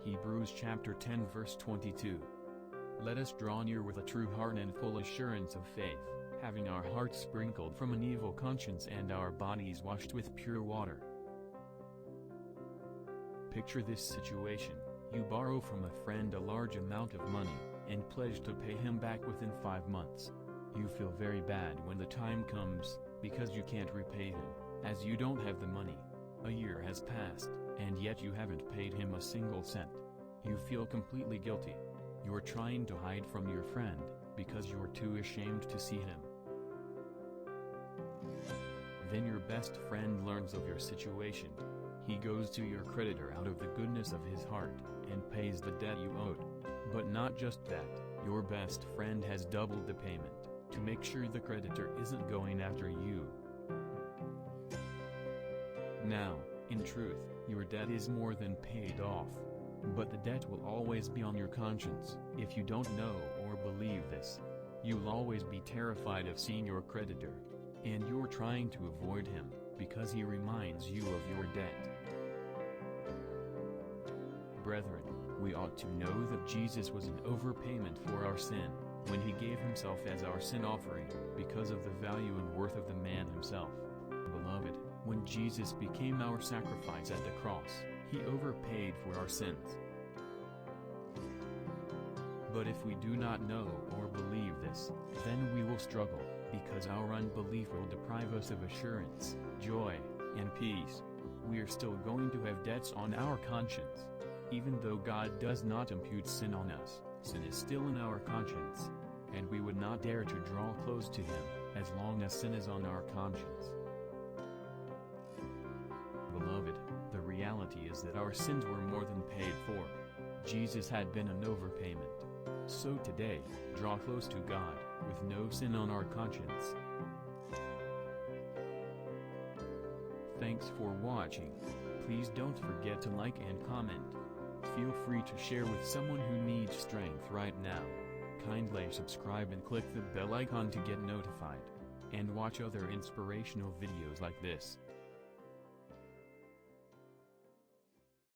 Hebrews chapter 10 verse 22. Let us draw near with a true heart and full assurance of faith, having our hearts sprinkled from an evil conscience and our bodies washed with pure water. Picture this situation: you borrow from a friend a large amount of money, and pledge to pay him back within 5 months. You feel very bad when the time comes, because you can't repay him, as you don't have the money. A year has passed, and yet you haven't paid him a single cent. You feel completely guilty. You're trying to hide from your friend, because you're too ashamed to see him. Then your best friend learns of your situation. He goes to your creditor out of the goodness of his heart, and pays the debt you owed. But not just that, your best friend has doubled the payment, to make sure the creditor isn't going after you. Now, in truth, your debt is more than paid off. But the debt will always be on your conscience. If you don't know or believe this, you'll always be terrified of seeing your creditor. And you're trying to avoid him, because he reminds you of your debt. Brethren, we ought to know that Jesus was an overpayment for our sin, when he gave himself as our sin offering, because of the value and worth of the man himself. Beloved, when Jesus became our sacrifice at the cross, he overpaid for our sins. But if we do not know or believe this, then we will struggle, because our unbelief will deprive us of assurance, joy, and peace. We are still going to have debts on our conscience. Even though God does not impute sin on us, sin is still in our conscience. And we would not dare to draw close to him, as long as sin is on our conscience. Beloved, the reality is that our sins were more than paid for. Jesus had been an overpayment. So today, draw close to God, with no sin on our conscience. Thanks for watching. Please don't forget to like and comment. Feel free to share with someone who needs strength right now. Kindly subscribe and click the bell icon to get notified. And watch other inspirational videos like this.